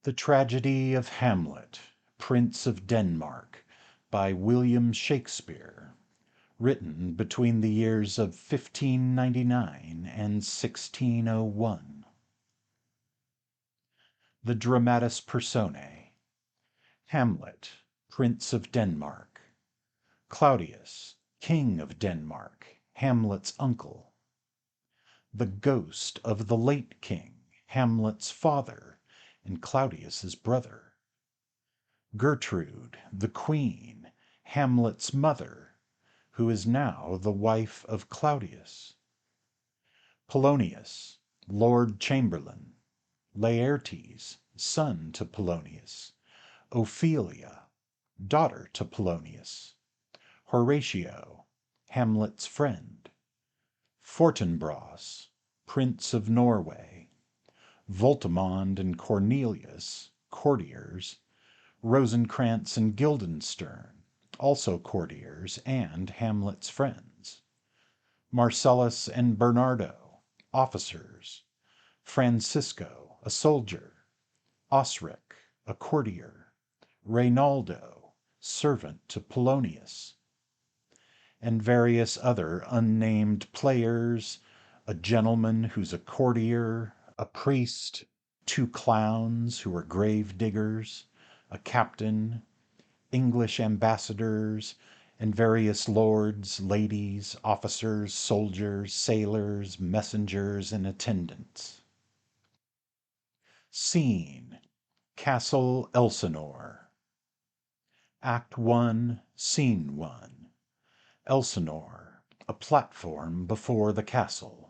The Tragedy of Hamlet, Prince of Denmark, by William Shakespeare, written between the years of 1599 and 1601. The Dramatis Personae. Hamlet, Prince of Denmark. Claudius, King of Denmark, Hamlet's uncle. The ghost of the late king, Hamlet's father, and Claudius's brother. Gertrude, the queen, Hamlet's mother, who is now the wife of Claudius. Polonius, Lord Chamberlain. Laertes, son to Polonius. Ophelia, daughter to Polonius. Horatio, Hamlet's friend. Fortinbras, Prince of Norway. Voltimand and Cornelius, courtiers. Rosencrantz and Guildenstern, also courtiers and Hamlet's friends. Marcellus and Bernardo, officers. Francisco, a soldier. Osric, a courtier. Reynaldo, servant to Polonius. And various other unnamed players, a gentleman who's a courtier, a priest, two clowns who are grave diggers, a captain, English ambassadors, and various lords, ladies, officers, soldiers, sailors, messengers, and attendants. Scene: Castle Elsinore. Act 1, Scene 1. Elsinore, a platform before the castle.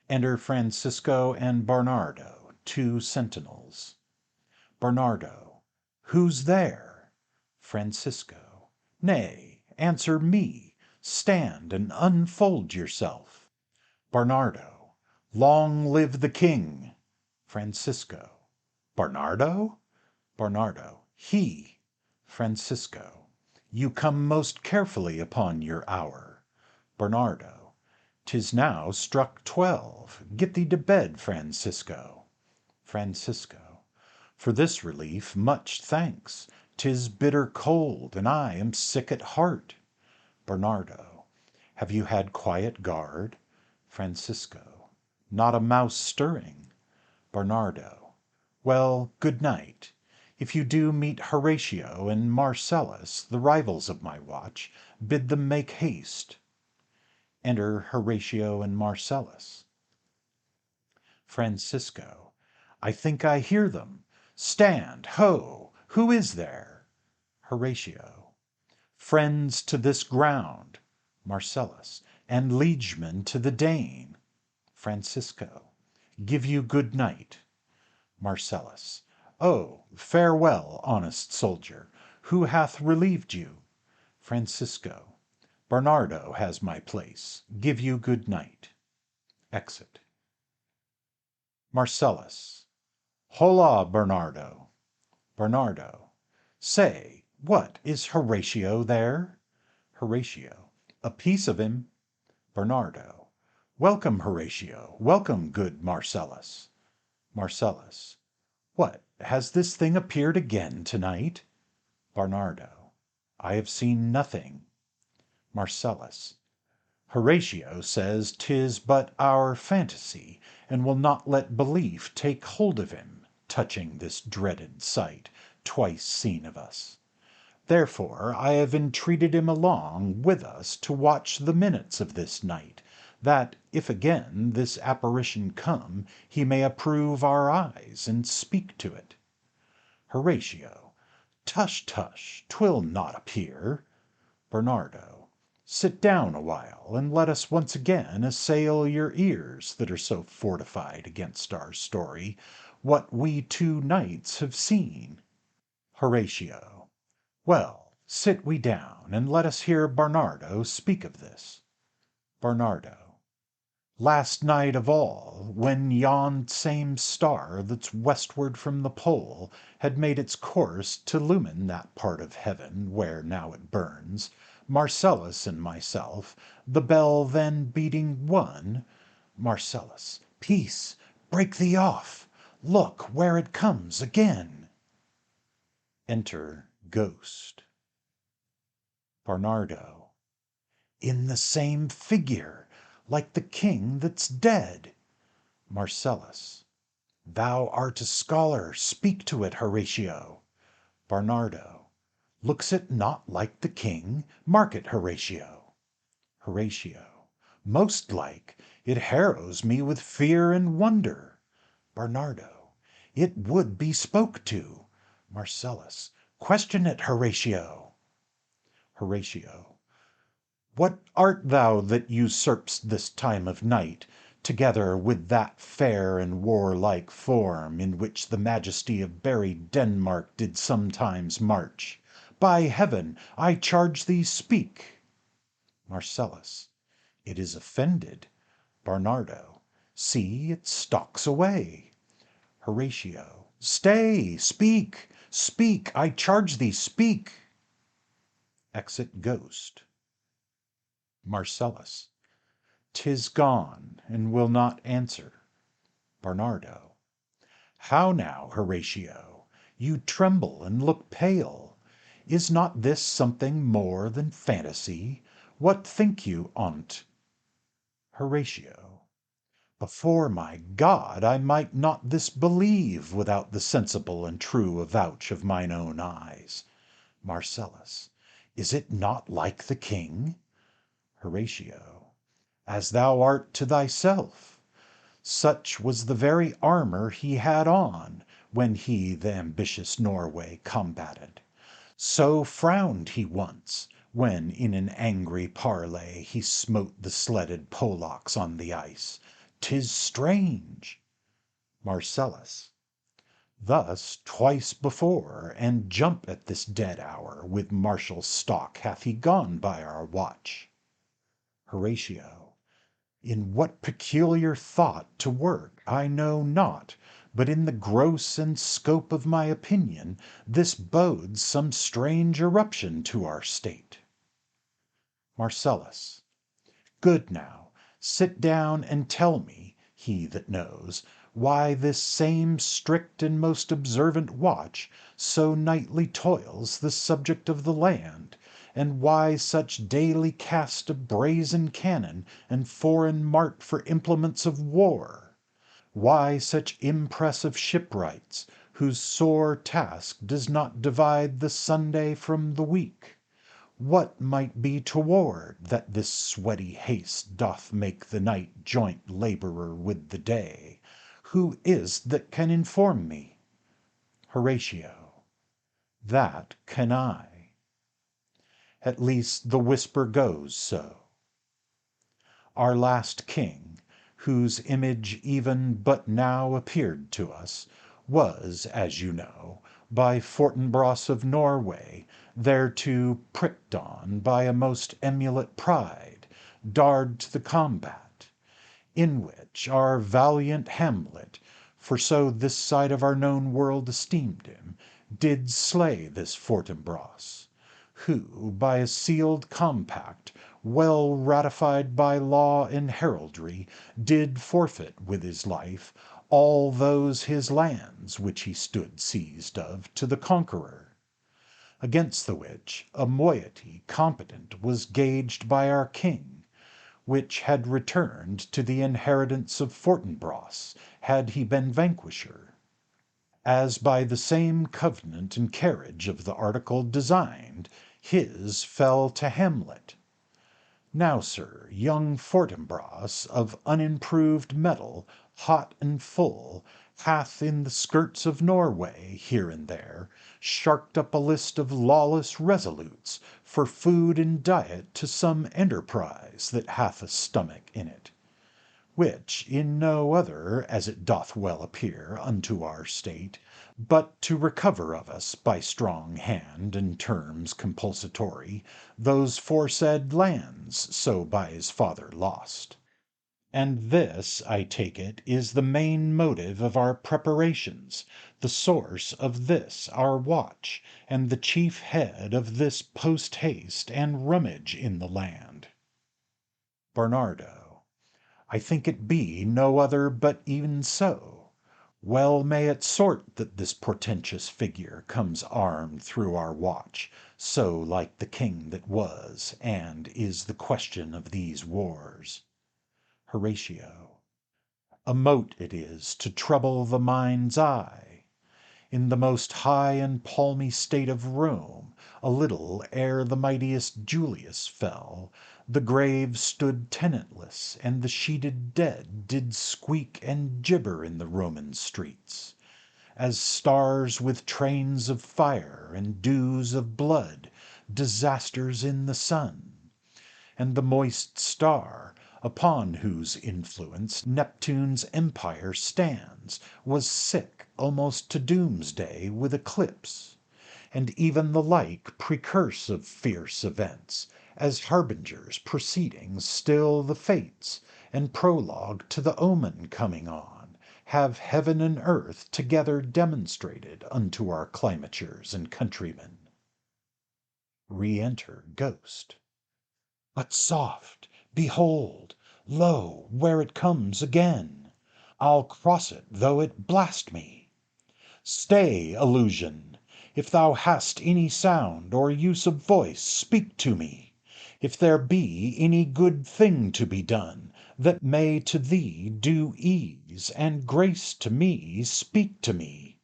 Enter Francisco and Bernardo, two sentinels. Bernardo: Who's there? Francisco: Nay, answer me. Stand and unfold yourself. Bernardo: Long live the king. Francisco: Bernardo? Bernardo: He. Francisco: You come most carefully upon your hour. Bernardo: 'Tis now struck 12. Get thee to bed, Francisco. Francisco: For this relief much thanks. 'Tis bitter cold, and I am sick at heart. Bernardo: Have you had quiet guard? Francisco: Not a mouse stirring. Bernardo: Well, good night. If you do meet Horatio and Marcellus, the rivals of my watch, bid them make haste. Enter Horatio and Marcellus. Francisco: I think I hear them. Stand, ho! Who is there? Horatio: Friends to this ground. Marcellus: And liegemen to the Dane. Francisco: Give you good night. Marcellus: Oh, farewell, honest soldier. Who hath relieved you? Francisco: Bernardo has my place. Give you good night. Exit. Marcellus: Hola, Bernardo. Bernardo: Say, what, is Horatio there? Horatio: A piece of him. Bernardo: Welcome, Horatio. Welcome, good Marcellus. Marcellus: What, has this thing appeared again tonight? Bernardo: I have seen nothing. Marcellus: Horatio says 'tis but our fantasy, and will not let belief take hold of him, touching this dreaded sight, twice seen of us. Therefore I have entreated him along with us to watch the minutes of this night, that, if again this apparition come, he may approve our eyes, and speak to it. Horatio: Tush, tush, 'twill not appear. Bernardo: Sit down a while, and let us once again assail your ears that are so fortified against our story, what we two knights have seen. Horatio: Well, sit we down, and let us hear Bernardo speak of this. Bernardo: Last night of all, when yon same star that's westward from the pole had made its course to illumine that part of heaven where now it burns, Marcellus and myself, the bell then beating one. Marcellus: Peace! Break thee off! Look where it comes again. Enter Ghost. Bernardo. In the same figure, like the king that's dead. Marcellus. Thou art a scholar, speak to it, Horatio. Bernardo. Looks it not like the king? Mark it, Horatio. Horatio. Most like. It harrows me with fear and wonder. Bernardo. It would be spoke to. Marcellus. Question it, Horatio. Horatio. What art thou that usurp'st this time of night, together with that fair and warlike form in which the majesty of buried Denmark did sometimes march? By heaven, I charge thee, speak. Marcellus. It is offended. Bernardo. See, it stalks away. Horatio. Stay, speak, speak, I charge thee, speak. Exit Ghost. Marcellus. 'Tis gone, and will not answer. Bernardo. How now, Horatio? You tremble and look pale. Is not this something more than fantasy? What think you on't? Horatio. Before my God, I might not this believe without the sensible and true avouch of mine own eyes. Marcellus. Is it not like the king? Horatio. As thou art to thyself. Such was the very armour he had on when he the ambitious Norway combated. So frowned he once, when in an angry parley he smote the sledded Polacks on the ice. 'Tis strange. Marcellus. Thus twice before, and jump at this dead hour, with martial stalk hath he gone by our watch. Horatio. In what peculiar thought to work I know not, but in the gross and scope of my opinion this bodes some strange eruption to our state. Marcellus. Good now, sit down and tell me, he that knows, why this same strict and most observant watch so nightly toils the subject of the land, and why such daily cast of brazen cannon and foreign mart for implements of war? Why such impress of shipwrights, whose sore task does not divide the Sunday from the week? What might be toward that this sweaty haste doth make the night joint labourer with the day? Who is that can inform me? Horatio. That can I. At least the whisper goes so. Our last king, whose image even but now appeared to us, was, as you know, by Fortinbras of Norway, thereto pricked on by a most emulate pride, darred to the combat; in which our valiant Hamlet, for so this side of our known world esteemed him, did slay this Fortinbras, who by a sealed compact, well ratified by law and heraldry, did forfeit with his life all those his lands which he stood seized of to the conqueror. Against the which a moiety competent was gauged by our king, which had returned to the inheritance of Fortinbras had he been vanquisher, as by the same covenant and carriage of the article designed, his fell to Hamlet. Now, sir, young Fortinbras, of unimproved mettle, hot and full, hath in the skirts of Norway, here and there, sharked up a list of lawless resolutes for food and diet to some enterprise that hath a stomach in it, which in no other, as it doth well appear, unto our state, but to recover of us by strong hand and terms compulsatory those foresaid lands so by his father lost. And this, I take it, is the main motive of our preparations, the source of this our watch, and the chief head of this post haste and rummage in the land. Bernardo. I think it be no other but even so. Well may it sort that this portentous figure comes armed through our watch, so like the king that was, and is the question of these wars. Horatio. A mote it is to trouble the mind's eye. In the most high and palmy state of Rome, a little ere the mightiest Julius fell, the graves stood tenantless, and the sheeted dead did squeak and gibber in the Roman streets, as stars with trains of fire and dews of blood, disasters in the sun. And the moist star, upon whose influence Neptune's empire stands, was sick almost to doomsday with eclipse, and even the like precurse of fierce events, as harbingers preceding still the fates, and prologue to the omen coming on, have heaven and earth together demonstrated unto our climatures and countrymen. Re-enter Ghost. But soft! Behold! Lo, where it comes again! I'll cross it though it blast me. Stay, illusion! If thou hast any sound or use of voice, speak to me. If there be any good thing to be done, that may to thee do ease and grace to me, speak to me.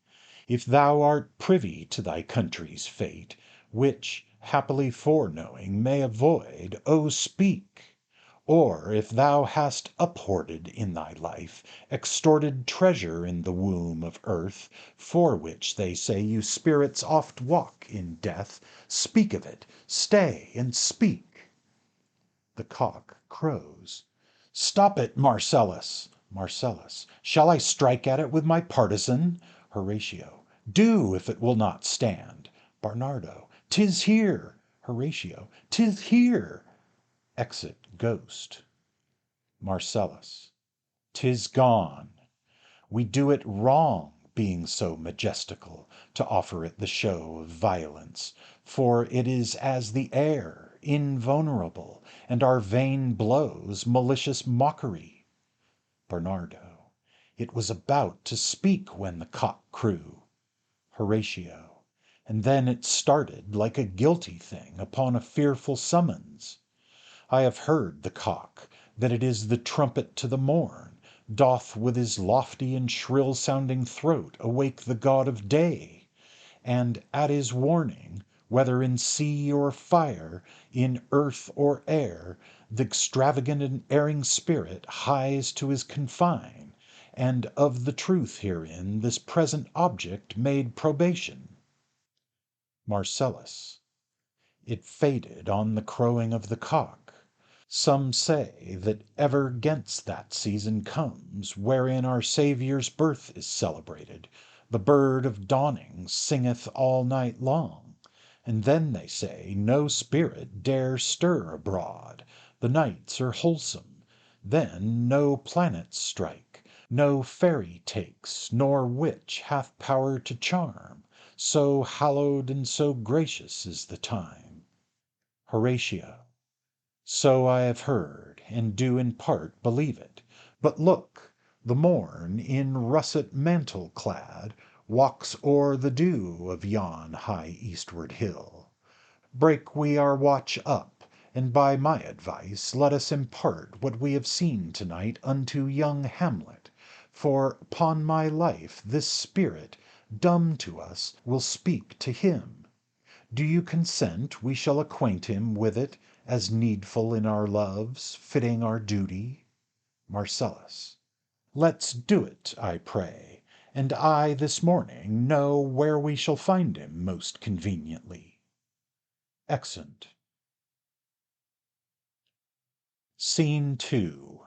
If thou art privy to thy country's fate, which, happily foreknowing, may avoid, O speak! Or if thou hast uphoarded in thy life extorted treasure in the womb of earth, for which they say you spirits oft walk in death, speak of it, stay and speak. The cock crows. Stop it, Marcellus! Marcellus. Shall I strike at it with my partisan? Horatio. Do, if it will not stand. Bernardo. 'Tis here. Horatio. 'Tis here. Exit Ghost. Marcellus. 'Tis gone. We do it wrong, being so majestical, to offer it the show of violence, for it is as the air, invulnerable, and our vain blows malicious mockery. Bernardo. It was about to speak when the cock crew. Horatio. And then it started like a guilty thing upon a fearful summons. I have heard the cock, that it is the trumpet to the morn, doth with his lofty and shrill sounding throat awake the god of day, and at his warning, whether in sea or fire, in earth or air, the extravagant and erring spirit hies to his confine, and of the truth herein this present object made probation. Marcellus. It faded on the crowing of the cock. Some say that ever 'gainst that season comes wherein our Saviour's birth is celebrated, the bird of dawning singeth all night long, and then they say no spirit dare stir abroad, the nights are wholesome, then no planets strike, no fairy takes, nor witch hath power to charm, so hallowed and so gracious is the time. Horatio. So I have heard, and do in part believe it. But look, the morn, in russet mantle clad, walks o'er the dew of yon high eastward hill. Break we our watch up, and by my advice let us impart what we have seen to-night unto young Hamlet, for, upon my life, this spirit, dumb to us, will speak to him. Do you consent we shall acquaint him with it, as needful in our loves, fitting our duty? Marcellus. Let's do it, I pray, and I this morning know where we shall find him most conveniently. Exeunt. Scene 2.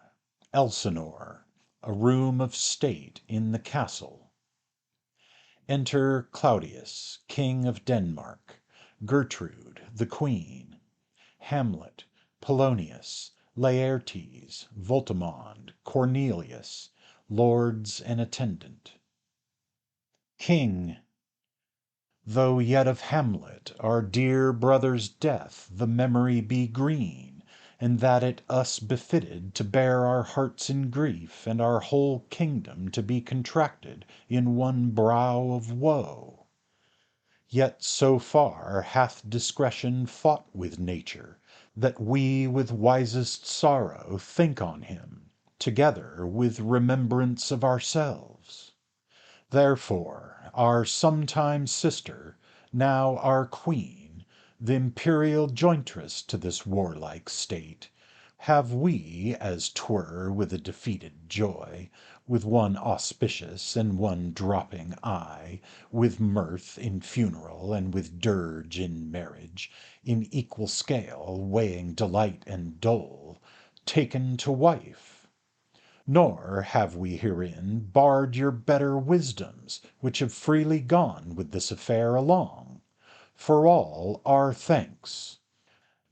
Elsinore, a room of state in the castle. Enter Claudius, King of Denmark, Gertrude, the Queen, Hamlet, Polonius, Laertes, Voltimand, Cornelius, lords and attendant. King. Though yet of Hamlet, our dear brother's death, the memory be green, and that it us befitted to bear our hearts in grief, and our whole kingdom to be contracted in one brow of woe. Yet so far hath discretion fought with nature, that we with wisest sorrow think on him, together with remembrance of ourselves. Therefore our sometime sister, now our queen, the imperial jointress to this warlike state, have we, as 'twere with a defeated joy, with one auspicious and one dropping eye, with mirth in funeral and with dirge in marriage, in equal scale weighing delight and dole, taken to wife. Nor have we herein barred your better wisdoms, which have freely gone with this affair along. For all our thanks.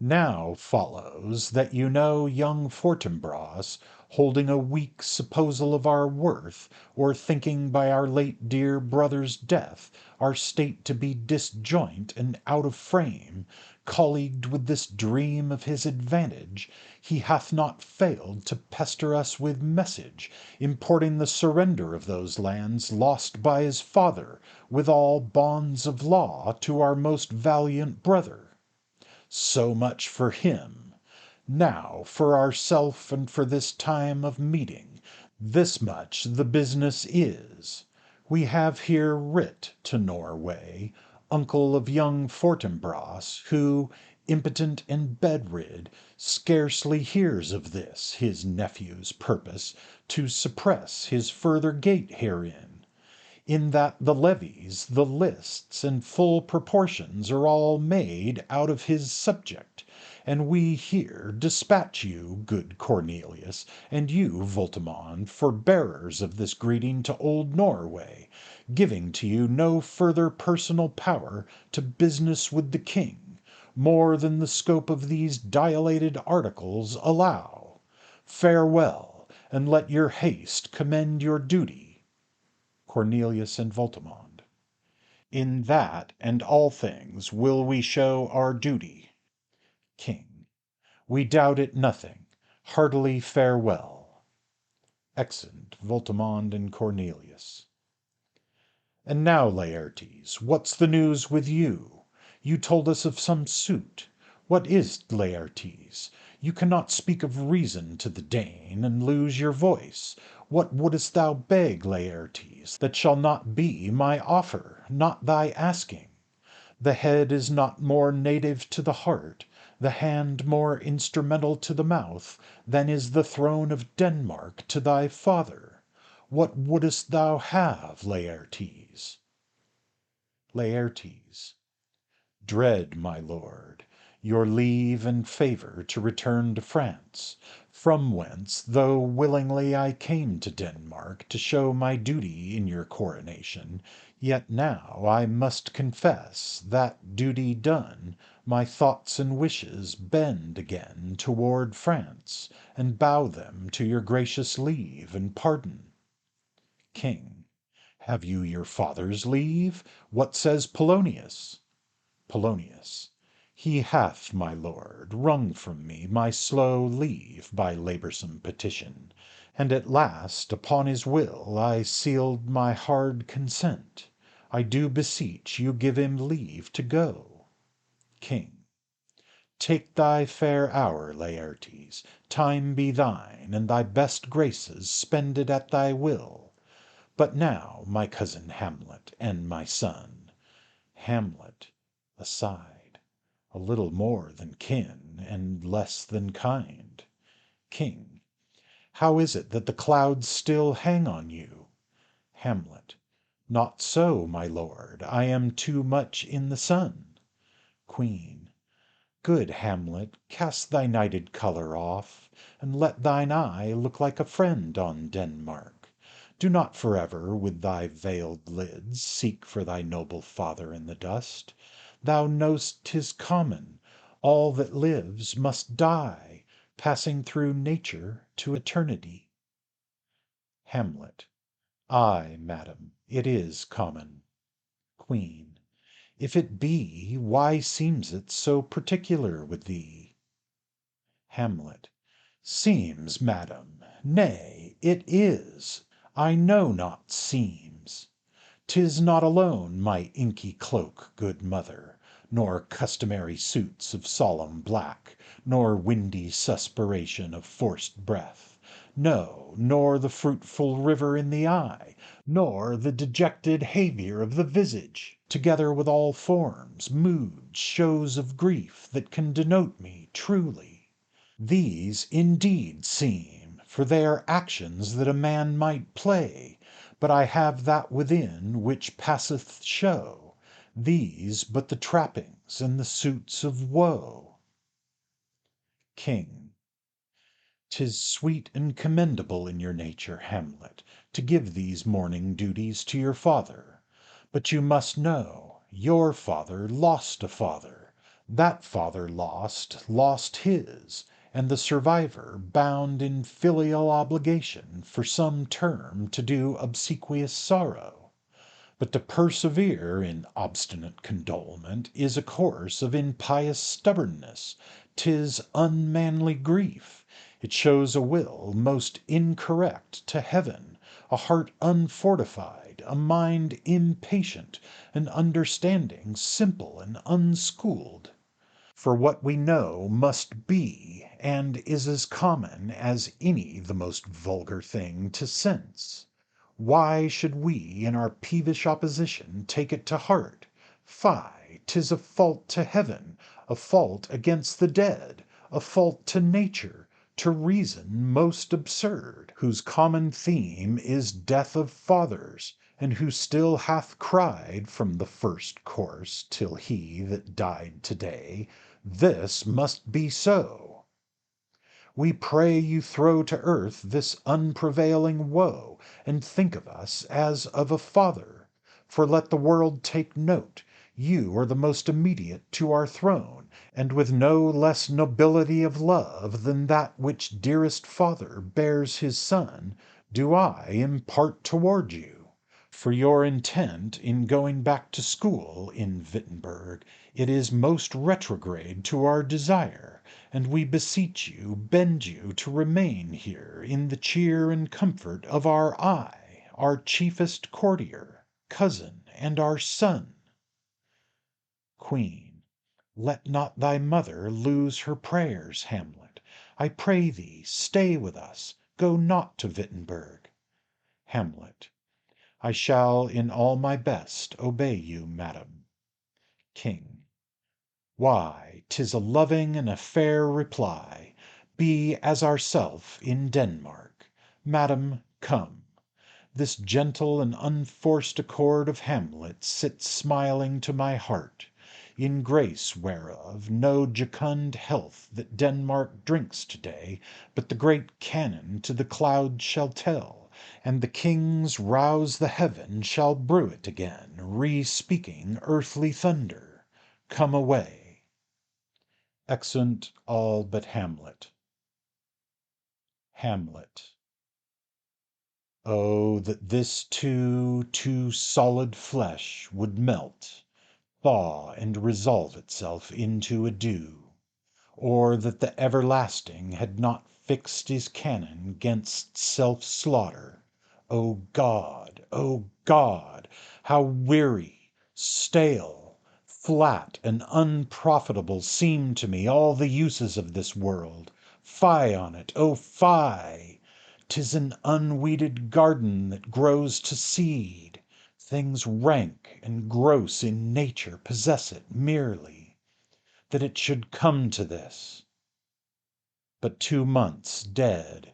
Now follows that you know young Fortinbras, holding a weak supposal of our worth, or thinking by our late dear brother's death our state to be disjoint and out of frame, colleagued with this dream of his advantage, he hath not failed to pester us with message, importing the surrender of those lands lost by his father, with all bonds of law, to our most valiant brother. So much for him. Now for ourself and for this time of meeting, this much the business is. We have here writ to Norway, uncle of young Fortinbras, who, impotent and bedrid, scarcely hears of this his nephew's purpose to suppress his further gait herein, in that the levies, the lists, and full proportions are all made out of his subject, and we here dispatch you, good Cornelius, and you, Voltimand, for bearers of this greeting to old Norway, giving to you no further personal power to business with the king, more than the scope of these dilated articles allow. Farewell, and let your haste commend your duty. Cornelius and Voltimand. In that and all things will we show our duty. King. We doubt it nothing. Heartily farewell. Exeunt Voltimand and Cornelius. And now, Laertes, what's the news with you? You told us of some suit. What is't, Laertes? You cannot speak of reason to the Dane, and lose your voice. What wouldst thou beg, Laertes, that shall not be my offer, not thy asking? The head is not more native to the heart, the hand more instrumental to the mouth, than is the throne of Denmark to thy father. What wouldst thou have, Laertes? Laertes. Dread, my lord, your leave and favour to return to France, from whence, though willingly I came to Denmark to show my duty in your coronation, yet now I must confess that, duty done, my thoughts and wishes bend again toward France, and bow them to your gracious leave and pardon. King. Have you your father's leave? What says Polonius? Polonius. He hath, my lord, wrung from me my slow leave by laboursome petition, and at last upon his will I sealed my hard consent. I do beseech you give him leave to go. King. Take thy fair hour, Laertes, time be thine, and thy best graces spend it at thy will. But now, my cousin Hamlet, and my son. Hamlet. Aside. A little more than kin, and less than kind. King. How is it that the clouds still hang on you? Hamlet. Not so, my lord, I am too much in the sun. Queen. Good Hamlet, cast thy nighted colour off, and let thine eye look like a friend on Denmark. Do not forever with thy veiled lids seek for thy noble father in the dust. Thou know'st 'tis common, all that lives must die, passing through nature to eternity. Hamlet. Ay, madam, it is common. Queen. If it be, why seems it so particular with thee? Hamlet. Seems, madam, nay, it is. I know not seems. 'Tis not alone my inky cloak, good mother, nor customary suits of solemn black, nor windy suspiration of forced breath, no, nor the fruitful river in the eye, nor the dejected haviour of the visage, together with all forms, moods, shows of grief that can denote me truly. These indeed seem, for they are actions that a man might play, but I have that within which passeth show, these but the trappings and the suits of woe. King. 'Tis sweet and commendable in your nature, Hamlet, to give these mourning duties to your father. But you must know, your father lost a father. That father lost his, and the survivor bound in filial obligation for some term to do obsequious sorrow. But to persevere in obstinate condolement is a course of impious stubbornness, 'tis unmanly grief. It shows a will most incorrect to heaven, a heart unfortified, a mind impatient, an understanding simple and unschooled. For what we know must be, and is as common as any the most vulgar thing to sense. Why should we in our peevish opposition take it to heart? Fie, 'tis a fault to heaven, a fault against the dead, a fault to nature, to reason most absurd, whose common theme is death of fathers, and who still hath cried from the first course till he that died today, this must be so. We pray you throw to earth this unprevailing woe, and think of us as of a father. For let the world take note, you are the most immediate to our throne, and with no less nobility of love than that which dearest father bears his son, do I impart toward you. For your intent in going back to school in Wittenberg, it is most retrograde to our desire, and we beseech you, bend you to remain here in the cheer and comfort of our eye, our chiefest courtier, cousin, and our son. Queen. Let not thy mother lose her prayers, Hamlet. I pray thee, stay with us, go not to Wittenberg. Hamlet. I shall in all my best obey you, madam. King. Why, 'tis a loving and a fair reply. Be as ourself in Denmark. Madam, come. This gentle and unforced accord of Hamlet sits smiling to my heart, in grace whereof no jocund health that Denmark drinks to-day, but the great cannon to the clouds shall tell, and the kings rouse the heaven shall brew it again, re-speaking earthly thunder. Come away. Exeunt all but Hamlet. Hamlet. Oh, that this too solid flesh would melt, thaw, and resolve itself into a dew! Or that the Everlasting had not fixed his cannon 'gainst self-slaughter! O God! O God! How weary, stale, flat, and unprofitable seem to me all the uses of this world! Fie on it, O fie! 'Tis an unweeded garden that grows to seed. Things rank and gross in nature possess it merely. That it should come to this! But 2 months dead,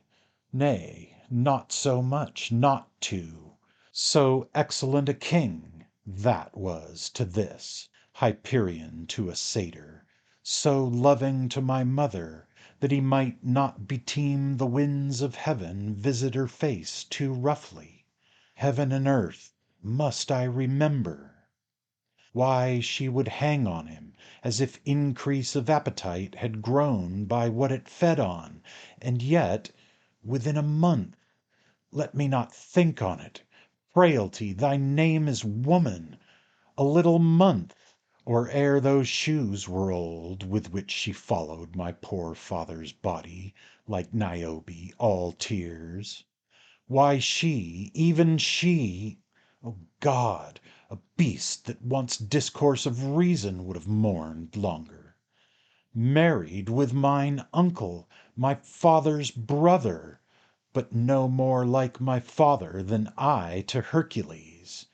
nay, not so much, not 2. So excellent a king, that was to this, Hyperion to a satyr, so loving to my mother, that he might not beteem the winds of heaven visit her face too roughly. Heaven and earth must I remember? Why, she would hang on him, as if increase of appetite had grown by what it fed on, and yet within a month! Let me not think on it. Frailty, thy name is woman. A little month, or ere those shoes were old with which she followed my poor father's body, like Niobe, all tears. Why she, even she, O God, a beast that once discourse of reason would have mourned longer, married with mine uncle, my father's brother, but no more like my father than I to Hercules.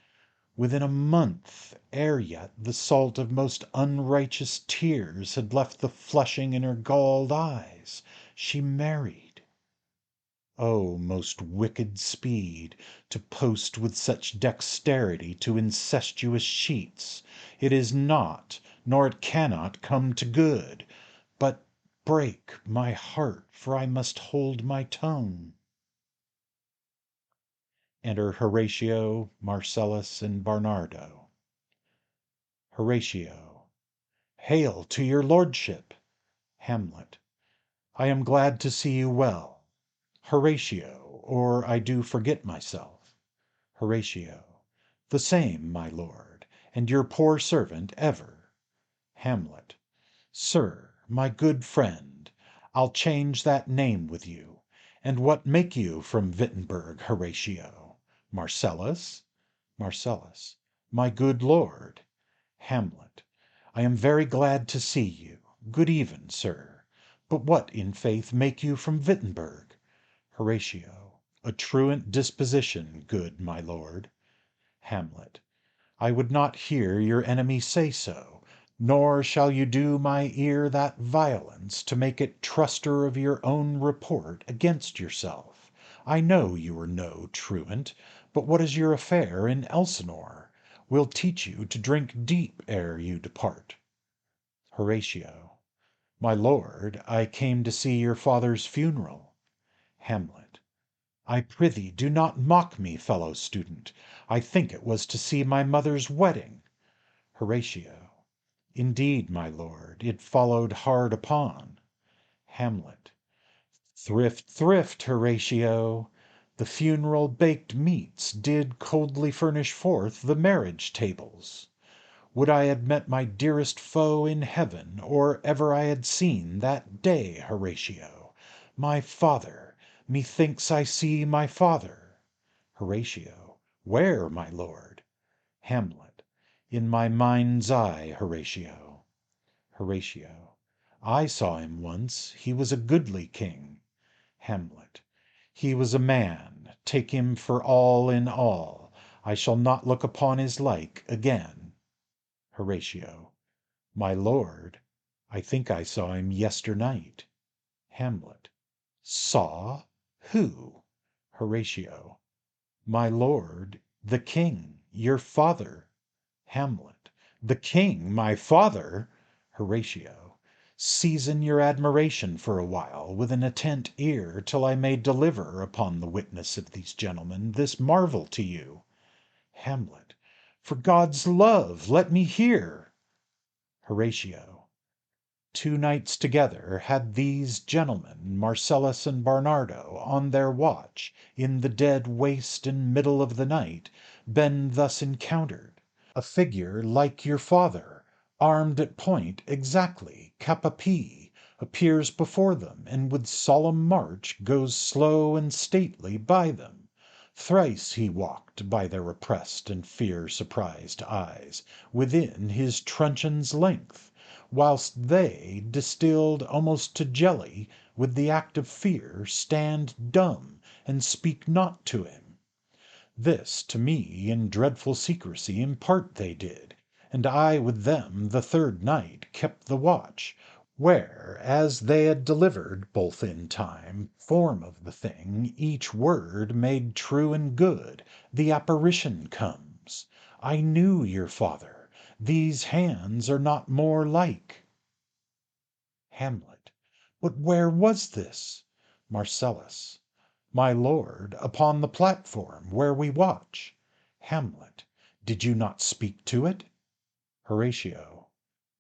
Within a month, ere yet the salt of most unrighteous tears had left the flushing in her galled eyes, she married. O most wicked speed, to post with such dexterity to incestuous sheets! It is not, nor it cannot come to good. But break my heart, for I must hold my tongue. Enter Horatio, Marcellus, and Barnardo. Horatio. Hail to your lordship! Hamlet. I am glad to see you well. Horatio, or I do forget myself. Horatio. The same, my lord, and your poor servant ever. Hamlet. Sir, my good friend, I'll change that name with you. And what make you from Wittenberg, Horatio? Marcellus? Marcellus. My good lord. Hamlet. I am very glad to see you. Good even, sir. But what, in faith, make you from Wittenberg? Horatio. A truant disposition, good my lord. Hamlet. I would not hear your enemy say so, nor shall you do my ear that violence to make it truster of your own report against yourself. I know you are no truant, but what is your affair in Elsinore? We'll teach you to drink deep ere you depart. Horatio. My lord, I came to see your father's funeral. Hamlet. I prithee do not mock me, fellow student. I think it was to see my mother's wedding. Horatio. Indeed, my lord, it followed hard upon. Hamlet. Thrift, thrift, Horatio! The funeral baked meats did coldly furnish forth the marriage tables. Would I had met my dearest foe in heaven, or ever I had seen that day, Horatio! My father! Methinks I see my father. Horatio. Where, my lord? Hamlet. In my mind's eye, Horatio. Horatio. I saw him once. He was a goodly king. Hamlet. He was a man. Take him for all in all. I shall not look upon his like again. Horatio. My lord, I think I saw him yesternight. Hamlet. Saw? Who? Horatio. My lord, the king, your father. Hamlet. The king, my father! Horatio. Season your admiration for a while with an attent ear till I may deliver upon the witness of these gentlemen this marvel to you. Hamlet. For God's love, let me hear. Horatio. 2 nights together had these gentlemen, Marcellus and Barnardo, on their watch, in the dead waste and middle of the night, been thus encountered. A figure like your father, armed at point exactly, cap a pie, appears before them, and with solemn march goes slow and stately by them. Thrice he walked by their oppressed and fear-surprised eyes, within his truncheon's length, whilst they, distilled almost to jelly with the act of fear, stand dumb, and speak not to him. This to me in dreadful secrecy impart they did, and I with them the 3rd night kept the watch, where, as they had delivered, both in time, form of the thing, each word made true and good, the apparition comes. I knew your father. These hands are not more like. Hamlet. But where was this? Marcellus. My lord, upon the platform, where we watch. Hamlet. Did you not speak to it? Horatio.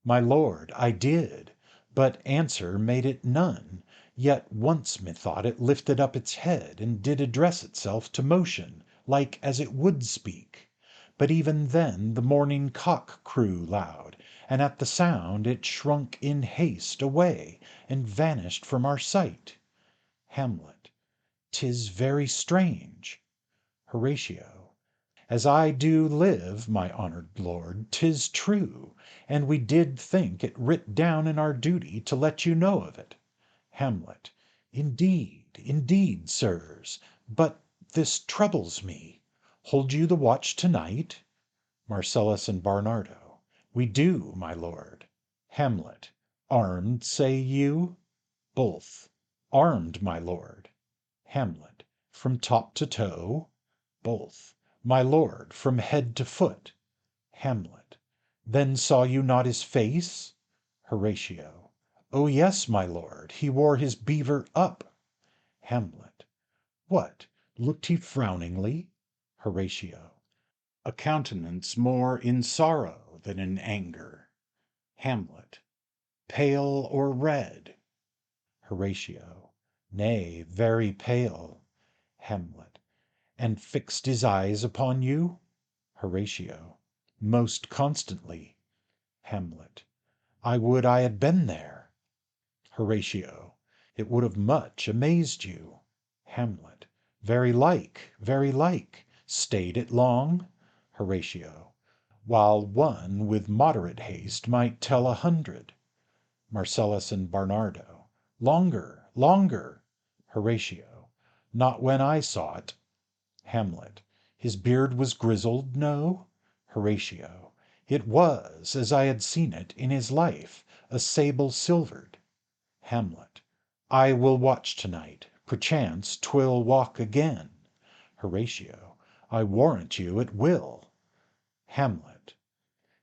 My lord, I did, but answer made it none. Yet once methought it lifted up its head, and did address itself to motion, like as it would speak. But even then the morning cock crew loud, and at the sound it shrunk in haste away and vanished from our sight. Hamlet. 'Tis very strange. Horatio. As I do live, my honored lord, 'tis true, and we did think it writ down in our duty to let you know of it. Hamlet. Indeed, indeed, sirs, but this troubles me. Hold you the watch tonight? Marcellus and Barnardo. We do, my lord. Hamlet. Armed, say you? Both. Armed, my lord. Hamlet. From top to toe? Both. My lord, from head to foot. Hamlet. Then saw you not his face? Horatio. Oh yes, my lord, he wore his beaver up. Hamlet. What, looked he frowningly? Horatio. A countenance more in sorrow than in anger. Hamlet. Pale or red? Horatio. Nay, very pale. Hamlet. And fixed his eyes upon you? Horatio. Most constantly. Hamlet. I would I had been there. Horatio. It would have much amazed you. Hamlet. Very like, very like. Stayed it long? Horatio. While one with moderate haste might tell 100. Marcellus and Barnardo. Longer, longer. Horatio. Not when I saw it. Hamlet. His beard was grizzled, no? Horatio. It was, as I had seen it in his life, a sable silvered. Hamlet. I will watch tonight. Perchance 'twill walk again. Horatio. I warrant you it will. Hamlet.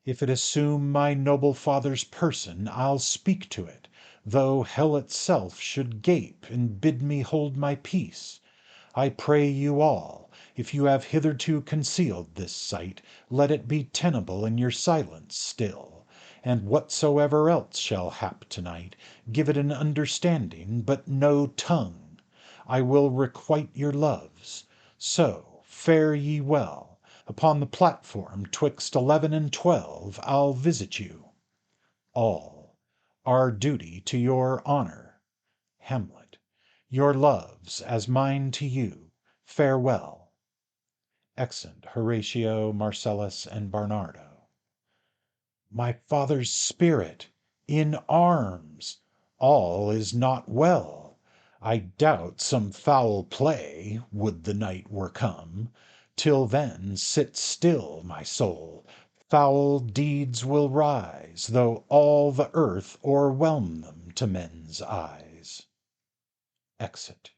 If it assume my noble father's person, I'll speak to it, though hell itself should gape and bid me hold my peace. I pray you all, if you have hitherto concealed this sight, let it be tenable in your silence still, and whatsoever else shall hap tonight, give it an understanding, but no tongue. I will requite your loves. So fare ye well. Upon the platform 'twixt 11 and 12 I'll visit you. All. Our duty to your honor. Hamlet. Your loves as mine to you. Farewell. Exeunt Horatio, Marcellus, and Barnardo. My father's spirit! In arms! All is not well. I doubt some foul play, would the night were come. Till then sit still, my soul. Foul deeds will rise, though all the earth o'erwhelm them to men's eyes. Exit.